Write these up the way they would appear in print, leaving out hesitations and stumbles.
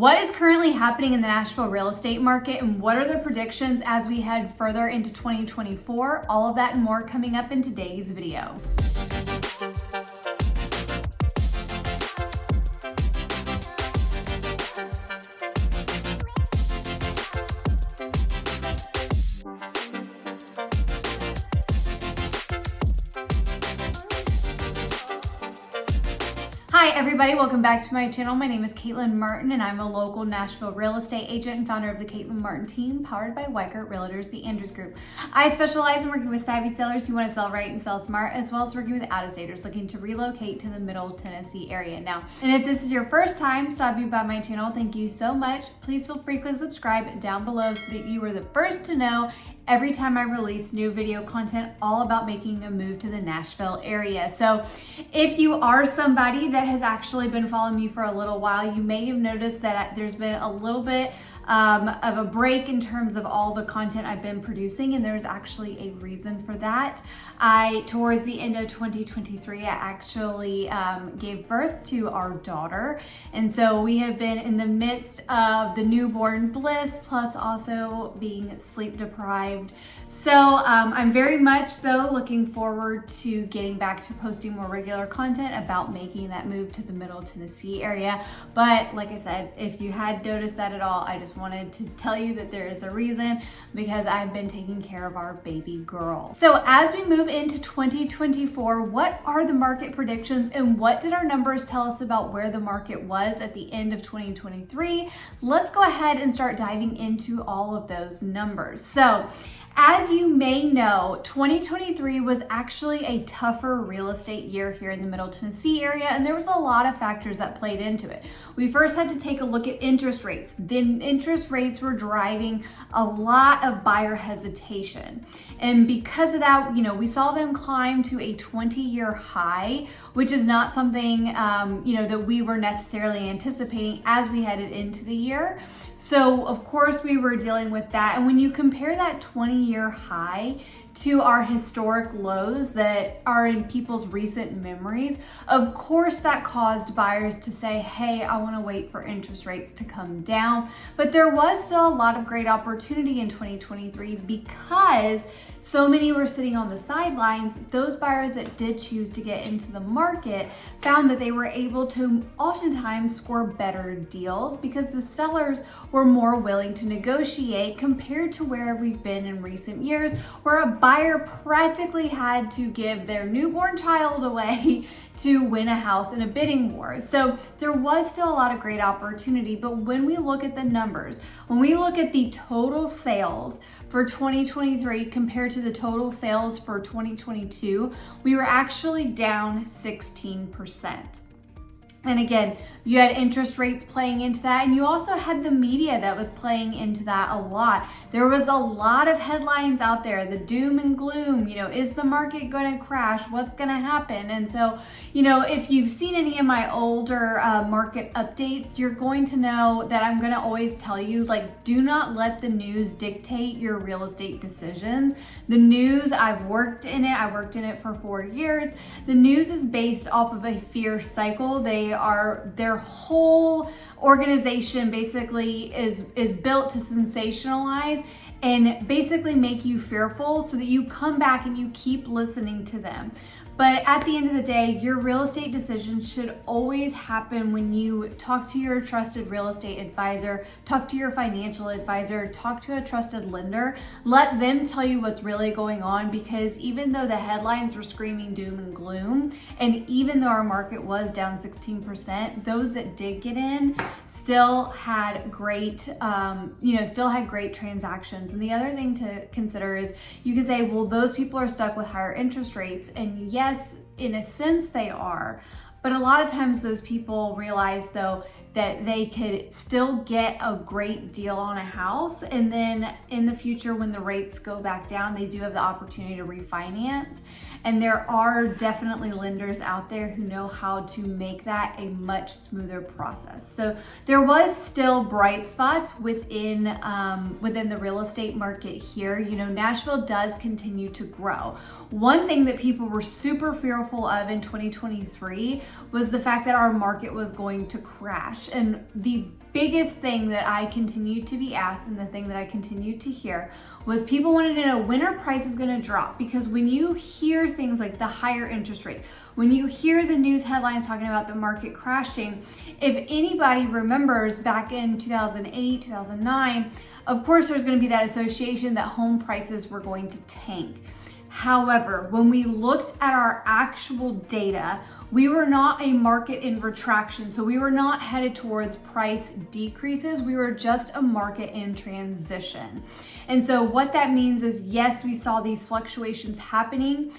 What is currently happening in the Nashville real estate market and what are the predictions as we head further into 2024? All of that and more coming up in today's video. Hi everybody, welcome back to my channel. My name is Caitlin Martin and I'm a local Nashville real estate agent and founder of the Caitlin Martin team, powered by 𝐋𝐈𝐊𝐄 Realtors, the Andrews Group. I specialize in working with savvy sellers who want to sell right and sell smart, as well as working with out-of-staters looking to relocate to the Middle Tennessee area. Now, and if this is your first time stopping by my channel, thank you so much. Please feel free to click subscribe down below so that you are the first to know every time I release new video content all about making a move to the Nashville area. So if you are somebody that has actually been following me for a little while, you may have noticed that there's been a little bit of a break in terms of all the content I've been producing, and there's actually a reason for that. Towards the end of 2023, I actually gave birth to our daughter, and so we have been in the midst of the newborn bliss, plus also being sleep deprived. So I'm very much though looking forward to getting back to posting more regular content about making that move to the Middle Tennessee area. But like I said, if you had noticed that at all, I just wanted to tell you that there is a reason, because I've been taking care of our baby girl. So as we move into 2024, what are the market predictions and what did our numbers tell us about where the market was at the end of 2023? Let's go ahead and start diving into all of those numbers. So as you may know, 2023 was actually a tougher real estate year here in the Middle Tennessee area, and there was a lot of factors that played into it. We first had to take a look at interest rates. Then interest rates were driving a lot of buyer hesitation. And because of that, we saw them climb to a 20-year high, which is not something, that we were necessarily anticipating as we headed into the year. So of course we were dealing with that. And when you compare that 20-year high to our historic lows that are in people's recent memories, of course that caused buyers to say, hey, I want to wait for interest rates to come down. But there was still a lot of great opportunity in 2023 because so many were sitting on the sidelines. Those buyers that did choose to get into the market found that they were able to oftentimes score better deals because the sellers were more willing to negotiate compared to where we've been in recent years, where a buyer practically had to give their newborn child away to win a house in a bidding war. So there was still a lot of great opportunity, but when we look at the numbers, when we look at the total sales for 2023 compared to the total sales for 2022, we were actually down 16%. And again, you had interest rates playing into that, and you also had the media that was playing into that a lot. There was a lot of headlines out there, the doom and gloom, is the market going to crash? What's going to happen? And so, if you've seen any of my older market updates, you're going to know that I'm going to always tell you, do not let the news dictate your real estate decisions. The news, I worked in it for 4 years. The news is based off of a fear cycle. Their whole organization basically is built to sensationalize and basically make you fearful so that you come back and you keep listening to them. But at the end of the day, your real estate decisions should always happen when you talk to your trusted real estate advisor, talk to your financial advisor, talk to a trusted lender. Let them tell you what's really going on, because even though the headlines were screaming doom and gloom, and even though our market was down 16%, those that did get in still had great, great transactions. And the other thing to consider is you can say, well, those people are stuck with higher interest rates. And yes, in a sense they are. But a lot of times those people realize though that they could still get a great deal on a house, and then in the future when the rates go back down, they do have the opportunity to refinance. And there are definitely lenders out there who know how to make that a much smoother process. So there was still bright spots within the real estate market here. Nashville does continue to grow. One thing that people were super fearful of in 2023 was the fact that our market was going to crash. crashed, and the biggest thing that I continued to be asked and the thing that I continued to hear was people wanted to know when are prices going to drop, because when you hear things like the higher interest rate, when you hear the news headlines talking about the market crashing, if anybody remembers back in 2008, 2009, of course there's going to be that association that home prices were going to tank. However, when we looked at our actual data, we were not a market in retraction. So we were not headed towards price decreases. We were just a market in transition. And so what that means is, yes, we saw these fluctuations happening,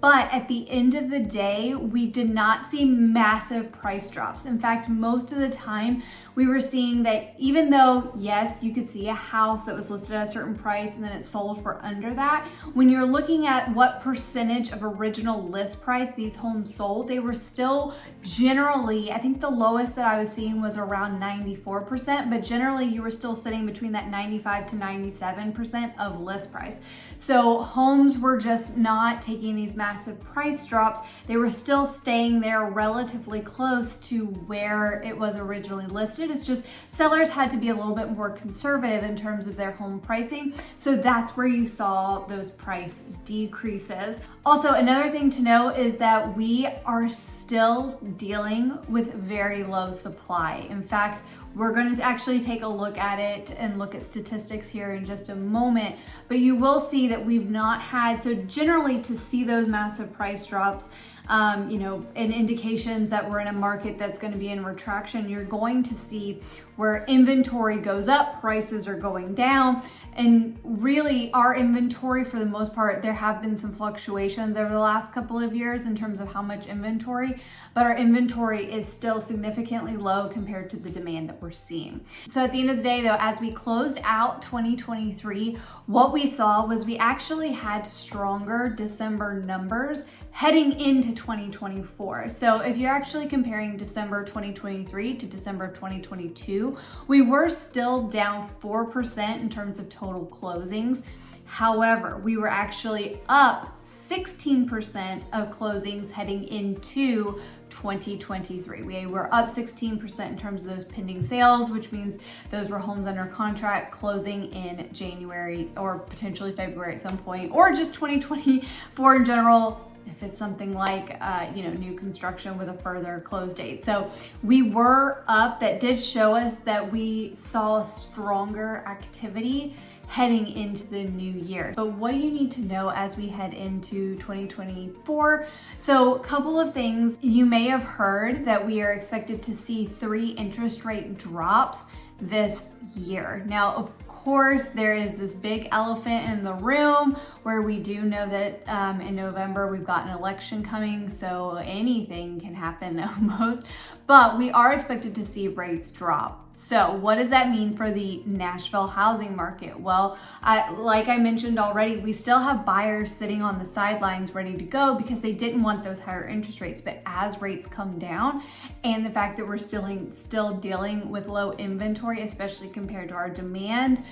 but at the end of the day, we did not see massive price drops. In fact, most of the time we were seeing that even though, yes, you could see a house that was listed at a certain price and then it sold for under that, when you're looking at what percentage of original list price these homes sold, they were still generally, I think the lowest that I was seeing was around 94%, but generally you were still sitting between that 95 to 97% of list price. So homes were just not taking these massive price drops. They were still staying there relatively close to where it was originally listed. It's just sellers had to be a little bit more conservative in terms of their home pricing. So that's where you saw those price decreases. Also, another thing to know is that we are still dealing with very low supply. In fact, we're going to actually take a look at it and look at statistics here in just a moment, but you will see that we've not had, so generally to see those massive price drops, and indications that we're in a market that's going to be in retraction, you're going to see where inventory goes up, prices are going down. And really our inventory, for the most part, there have been some fluctuations over the last couple of years in terms of how much inventory, but our inventory is still significantly low compared to the demand that we're seeing. So at the end of the day though, as we closed out 2023, what we saw was we actually had stronger December numbers heading into 2024. So if you're actually comparing December 2023 to December of 2022, we were still down 4% in terms of total closings. However, we were actually up 16% of closings heading into 2023. We were up 16% in terms of those pending sales, which means those were homes under contract closing in January or potentially February at some point, or just 2024 in general, if it's something like, new construction with a further close date. So we were up. That did show us that we saw stronger activity heading into the new year. But what do you need to know as we head into 2024? So a couple of things. You may have heard that we are expected to see 3 interest rate drops this year. Now, of course, there is this big elephant in the room where we do know that in November we've got an election coming, so anything can happen almost, but we are expected to see rates drop. So what does that mean for the Nashville housing market? Well, like I mentioned already, we still have buyers sitting on the sidelines ready to go because they didn't want those higher interest rates. But as rates come down and the fact that we're still dealing with low inventory, especially compared to our demand,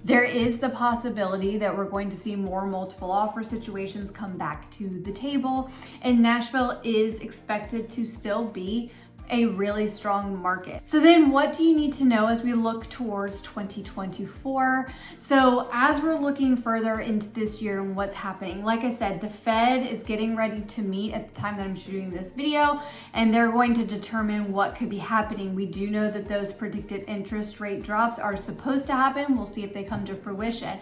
there is the possibility that we're going to see more multiple offer situations come back to the table, and Nashville is expected to still be a really strong market. So then what do you need to know as we look towards 2024? So as we're looking further into this year and what's happening, like I said, the Fed is getting ready to meet at the time that I'm shooting this video, and they're going to determine what could be happening. We do know that those predicted interest rate drops are supposed to happen. We'll see if they come to fruition.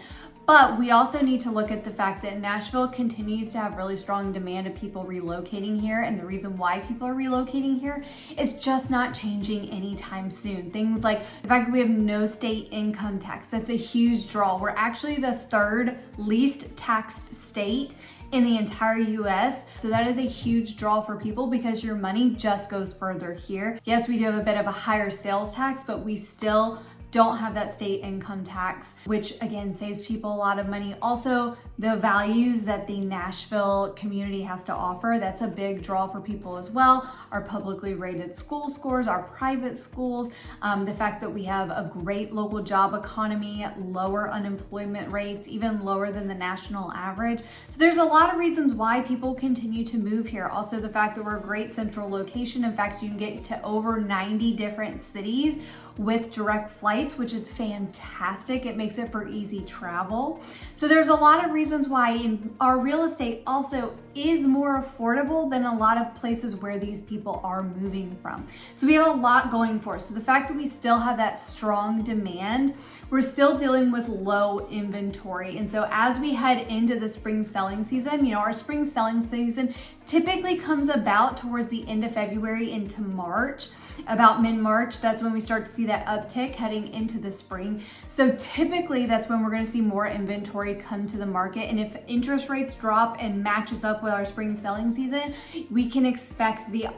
But we also need to look at the fact that Nashville continues to have really strong demand of people relocating here. And the reason why people are relocating here is just not changing anytime soon. Things like the fact that we have no state income tax. That's a huge draw. We're actually the 3rd least taxed state in the entire US. So that is a huge draw for people because your money just goes further here. Yes, we do have a bit of a higher sales tax, but we still don't have that state income tax, which again saves people a lot of money. Also, the values that the Nashville community has to offer, that's a big draw for people as well. Our publicly rated school scores, our private schools, the fact that we have a great local job economy, lower unemployment rates, even lower than the national average. So there's a lot of reasons why people continue to move here. Also, the fact that we're a great central location. In fact, you can get to over 90 different cities with direct flights, which is fantastic. It makes it for easy travel. So there's a lot of reasons why our real estate also is more affordable than a lot of places where these people are moving from. So we have a lot going for us. So the fact that we still have that strong demand, we're still dealing with low inventory. And so as we head into the spring selling season, our spring selling season typically comes about towards the end of February into March. About mid-March, that's when we start to see that uptick heading into the spring. So typically that's when we're going to see more inventory come to the market. And if interest rates drop and matches up with our spring selling season, we can expect the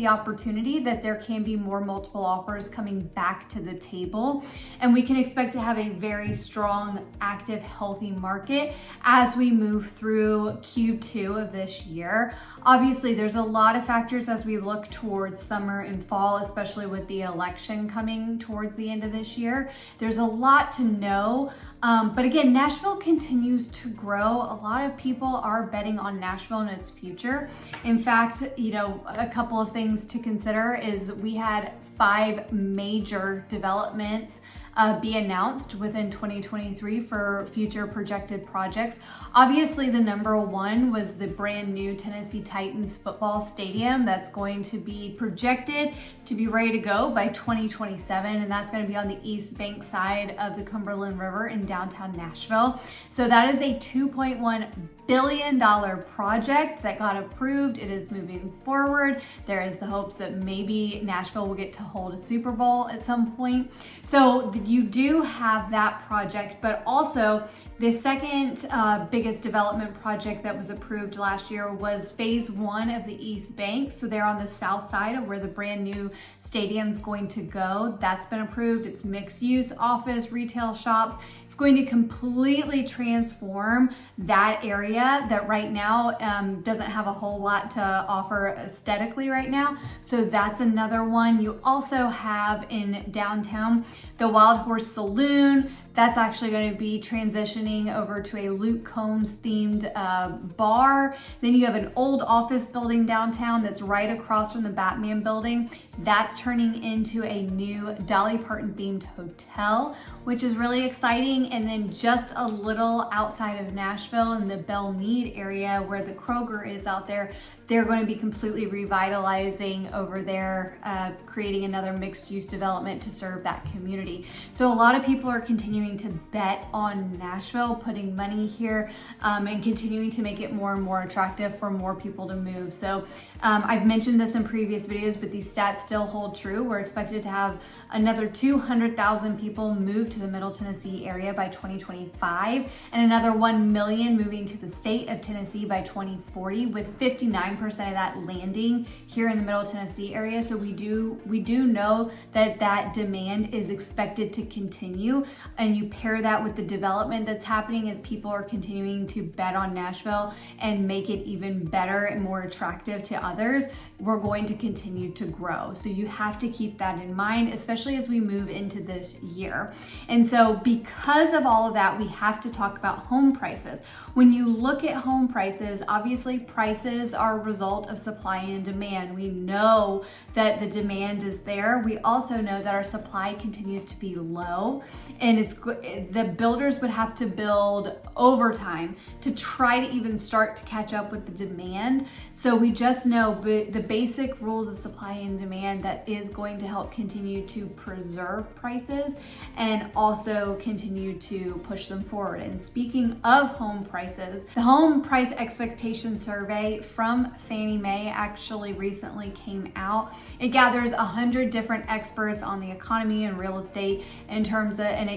opportunity that there can be more multiple offers coming back to the table. And we can expect to have a very strong, active, healthy market as we move through Q2 of this year. Obviously, there's a lot of factors as we look towards summer and fall, especially with the election coming towards the end of this year. There's a lot to know. But again, Nashville continues to grow. A lot of people are betting on Nashville and its future. In fact, a couple of things to consider is we had 5 major developments be announced within 2023 for future projected projects. Obviously, the number one was the brand new Tennessee Titans football stadium that's going to be projected to be ready to go by 2027, and that's going to be on the East Bank side of the Cumberland River in downtown Nashville. So that is a $2.1 billion project that got approved. It is moving forward. There is the hopes that maybe Nashville will get to hold a Super Bowl at some point. So you do have that project, but also the second biggest development project that was approved last year was phase 1 of the East Bank. So they're on the south side of where the brand new stadium's going to go. That's been approved. It's mixed use, office, retail shops. It's going to completely transform that area that right now doesn't have a whole lot to offer aesthetically right now. So that's another one. You also have in downtown the Wild Horse Saloon. That's actually going to be transitioning over to a Luke Combs themed bar. Then you have an old office building downtown that's right across from the Batman building. That's turning into a new Dolly Parton themed hotel, which is really exciting. And then just a little outside of Nashville in the Belle Meade area where the Kroger is out there, they're going to be completely revitalizing over there, creating another mixed use development to serve that community. So a lot of people are continuing to bet on Nashville, putting money here, and continuing to make it more and more attractive for more people to move. So I've mentioned this in previous videos, but these stats still hold true. We're expected to have another 200,000 people move to the Middle Tennessee area by 2025, and another 1 million moving to the state of Tennessee by 2040, with 59% of that landing here in the Middle Tennessee area. So we do know that demand is expected to continue, and you pair that with the development that's happening as people are continuing to bet on Nashville and make it even better and more attractive to others, we're going to continue to grow. So you have to keep that in mind, especially as we move into this year. And so because of all of that, we have to talk about home prices. When you look at home prices, obviously prices are a result of supply and demand. We know that the demand is there. We also know that our supply continues to be low, and the builders would have to build overtime to try to even start to catch up with the demand. So we just know the basic rules of supply and demand that is going to help continue to preserve prices and also continue to push them forward. And speaking of home prices, the Home Price Expectation Survey from Fannie Mae actually recently came out. It gathers 100 different experts on the economy and real estate in terms of, and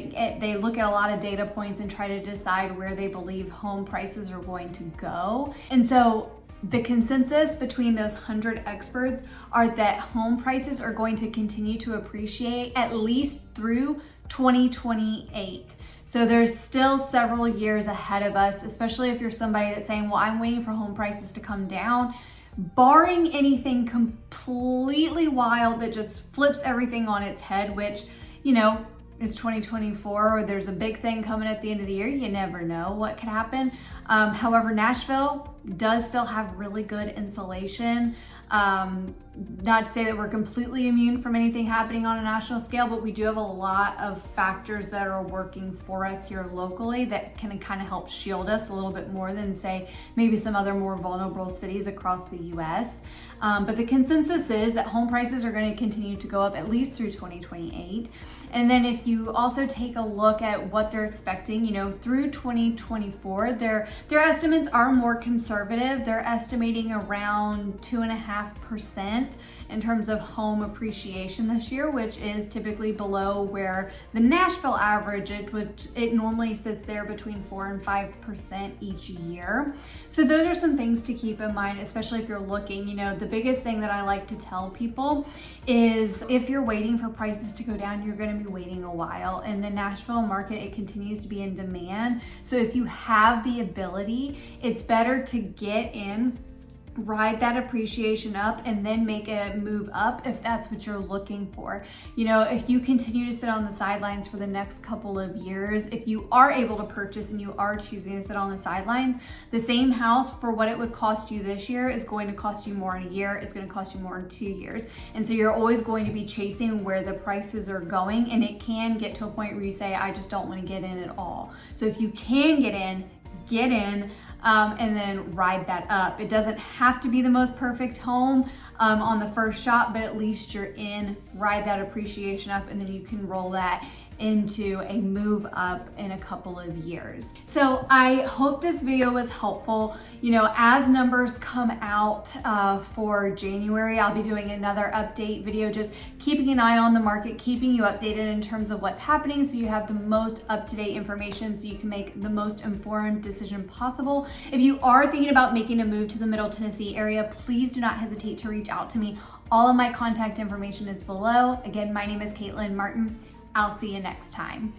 they look at a lot of data points and try to decide where they believe home prices are going to go. And so The consensus between those 100 experts are that home prices are going to continue to appreciate at least through 2028. So there's still several years ahead of us, especially if you're somebody that's saying, well, I'm waiting for home prices to come down. Barring anything completely wild that just flips everything on its head, which, you know, it's 2024, or there's a big thing coming at the end of the year. You never know what could happen. However, Nashville does still have really good insulation. Not to say that we're completely immune from anything happening on a national scale, but we do have a lot of factors that are working for us here locally that can kind of help shield us a little bit more than, say, maybe some other more vulnerable cities across the US. But the consensus is that home prices are going to continue to go up at least through 2028. And then if you also take a look at what they're expecting, you know, through 2024, their estimates are more conservative. They're estimating around 2.5% in terms of home appreciation this year, which is typically below where the Nashville average, which it normally sits there between 4 and 5% each year. So those are some things to keep in mind, especially if you're looking. You know, the biggest thing that I like to tell people is if you're waiting for prices to go down, you're going to be waiting a while. In the Nashville market, it continues to be in demand. So if you have the ability, it's better to get in, ride that appreciation up, and then make a move up if that's what you're looking for. You know, if you continue to sit on the sidelines for the next couple of years, if you are able to purchase and you are choosing to sit on the sidelines, the same house for what it would cost you this year is going to cost you more in a year. It's going to cost you more in 2 years. And so you're always going to be chasing where the prices are going, and it can get to a point where you say, I just don't want to get in at all. So if you can get in, and then ride that up. It doesn't have to be the most perfect home on the first shot, but at least you're in, ride that appreciation up, and then you can roll that into a move up in a couple of years. So I hope this video was helpful. You know, as numbers come out for January, I'll be doing another update video, just keeping an eye on the market, keeping you updated in terms of what's happening, so you have the most up-to-date information so you can make the most informed decision possible. If you are thinking about making a move to the Middle Tennessee area, please do not hesitate to reach out to me. All of my contact information is below. Again, my name is Caitlin Martin. I'll see you next time.